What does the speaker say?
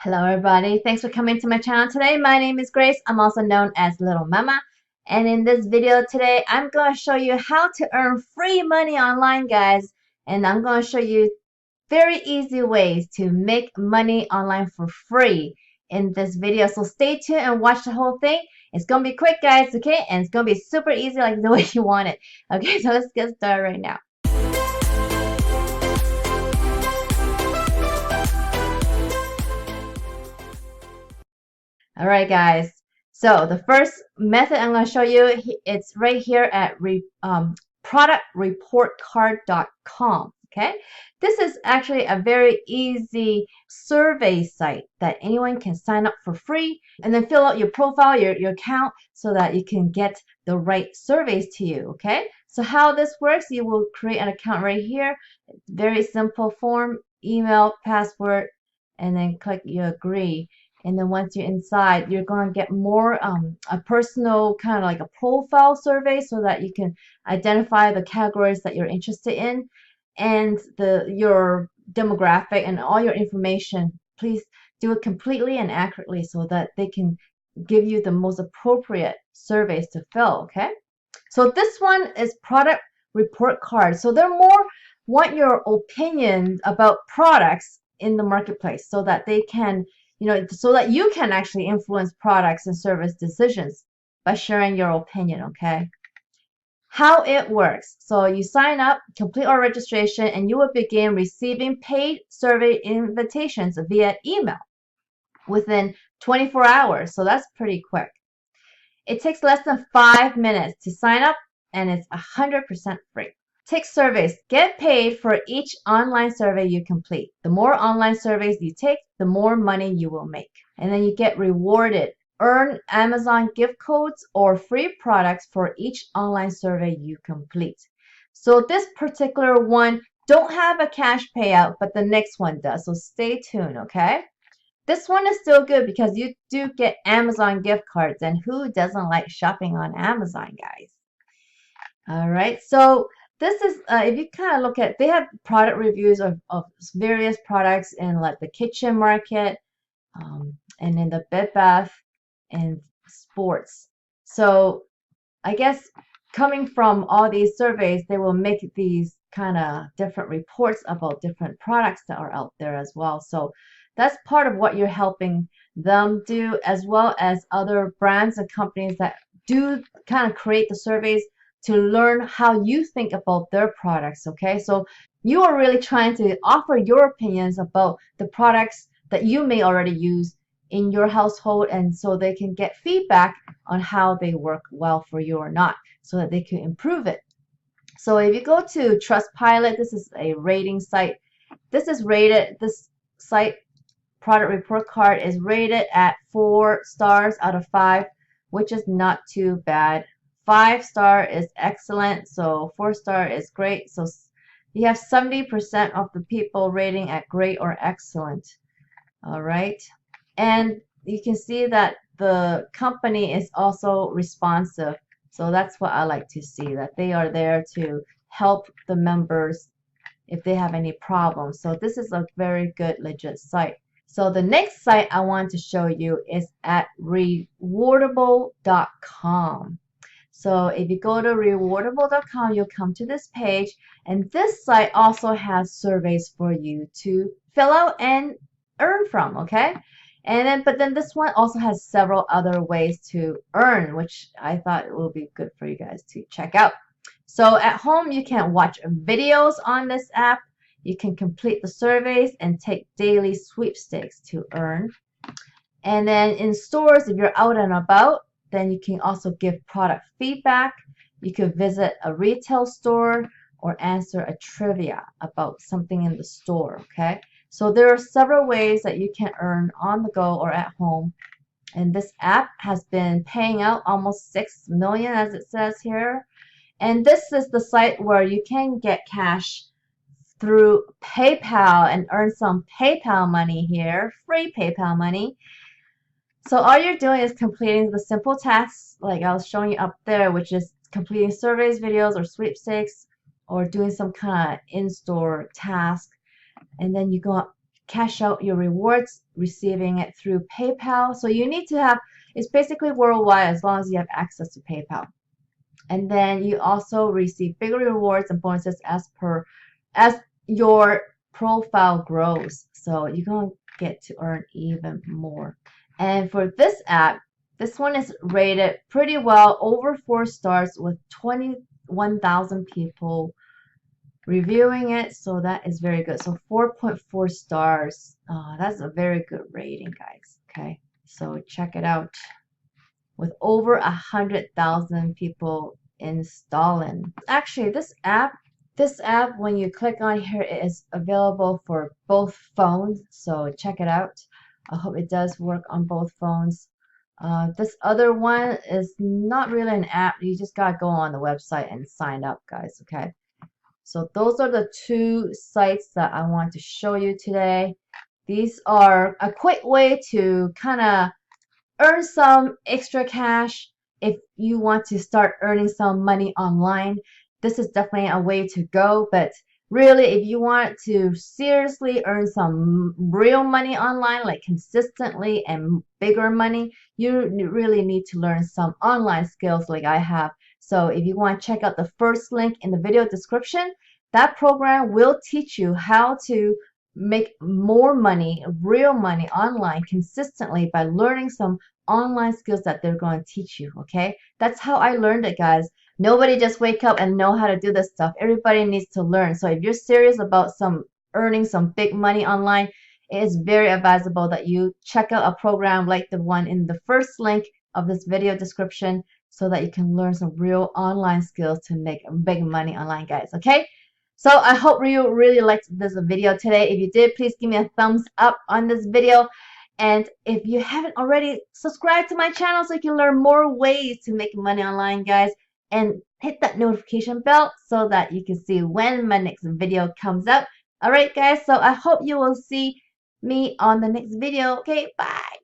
Hello everybody, thanks for coming to my channel today. My name is Grace. I'm also known as Littlemama. And in this video today, I'm going to show you how to earn free money online, guys. And I'm going to show you very easy ways to make money online for free in this video. So stay tuned and watch the whole thing. It's going to be quick, guys, okay? And it's going to be super easy like the way you want it. Okay, so let's get started right now. All right, guys. So the first method I'm going to show you, it's right here at ProductReportCard.com. Okay, this is actually a very easy survey site that anyone can sign up for free and then fill out your profile, your account, so that you can get the right surveys to you. Okay, so how this works, you will create an account right here. Very simple form, email, password, and then click you agree. And then once you're inside, you're going to get more a personal kind of like a profile survey so that you can identify the categories that you're interested in and your demographic and all your information. Please do it completely and accurately so that they can give you the most appropriate surveys to fill. Okay, so this one is product report card. So they're more want your opinion about products in the marketplace so that they can, so that you can actually influence products and service decisions by sharing your opinion. Okay, how it works. So you sign up, complete our registration, and you will begin receiving paid survey invitations via email within 24 hours. So that's pretty quick. It takes less than 5 minutes to sign up, and it's 100% free. Take surveys. Get paid for each online survey you complete. The more online surveys you take, the more money you will make. And then you get rewarded. Earn Amazon gift codes or free products for each online survey you complete. So this particular one don't have a cash payout, but the next one does. So stay tuned, okay? This one is still good because you do get Amazon gift cards, and who doesn't like shopping on Amazon, guys? All right, so this is, if you kind of look at, they have product reviews of various products in like the kitchen market and in the bed bath and sports. So I guess coming from all these surveys, they will make these kind of different reports about different products that are out there as well. So that's part of what you're helping them do, as well as other brands and companies that do kind of create the surveys to learn how you think about their products. Okay, so you are really trying to offer your opinions about the products that you may already use in your household, and so they can get feedback on how they work well for you or not, so that they can improve it. So if you go to Trustpilot, this is a rating site. This is rated, this site, Product Report Card, is rated at 4 stars out of 5, which is not too bad. 5-star is excellent, so 4-star is great. So you have 70% of the people rating at great or excellent. All right, and you can see that the company is also responsive. So that's what I like to see, that they are there to help the members if they have any problems. So this is a very good, legit site. So the next site I want to show you is at Rewardable.com. So if you go to Rewardable.com, you'll come to this page, and this site also has surveys for you to fill out and earn from. Okay, but then this one also has several other ways to earn, which I thought it will be good for you guys to check out. So at home, you can watch videos on this app. You can complete the surveys and take daily sweepstakes to earn. And then in stores, if you're out and about, then you can also give product feedback. You could visit a retail store or answer a trivia about something in the store. Okay, so there are several ways that you can earn on the go or at home. And this app has been paying out almost 6 million, as it says here. And this is the site where you can get cash through PayPal and earn some PayPal money here, free PayPal money. So all you're doing is completing the simple tasks like I was showing you up there, which is completing surveys, videos, or sweepstakes, or doing some kind of in-store task. And then you cash out your rewards, receiving it through PayPal. So you need to have, it's basically worldwide as long as you have access to PayPal. And then you also receive bigger rewards and bonuses as your profile grows. So you're going to get to earn even more. And for this app, this one is rated pretty well, over 4 stars with 21,000 people reviewing it. So that is very good. So 4.4 stars. That's a very good rating, guys. Okay, so check it out. With over 100,000 people installing. Actually, this app, when you click on here, it is available for both phones. So check it out. I hope it does work on both phones. This other one is not really an app. You just gotta go on the website and sign up, guys. Okay. So those are the 2 sites that I want to show you today. These are a quick way to kind of earn some extra cash if you want to start earning some money online. This is definitely a way to go, but really if you want to seriously earn some real money online, like consistently and bigger money, you really need to learn some online skills like I have. So if you want to check out the first link in the video description, that program will teach you how to make more money, real money online consistently by learning some online skills that they're going to teach you. Okay, that's how I learned it, guys. Nobody just wake up and know how to do this stuff. Everybody needs to learn. So if you're serious about earning some big money online, it is very advisable that you check out a program like the one in the first link of this video description so that you can learn some real online skills to make big money online, guys. Okay, so I hope you really liked this video today. If you did, please give me a thumbs up on this video. And if you haven't already, subscribe to my channel so you can learn more ways to make money online, guys. And hit that notification bell so that you can see when my next video comes out. Alright, guys, so I hope you will see me on the next video. Okay, bye.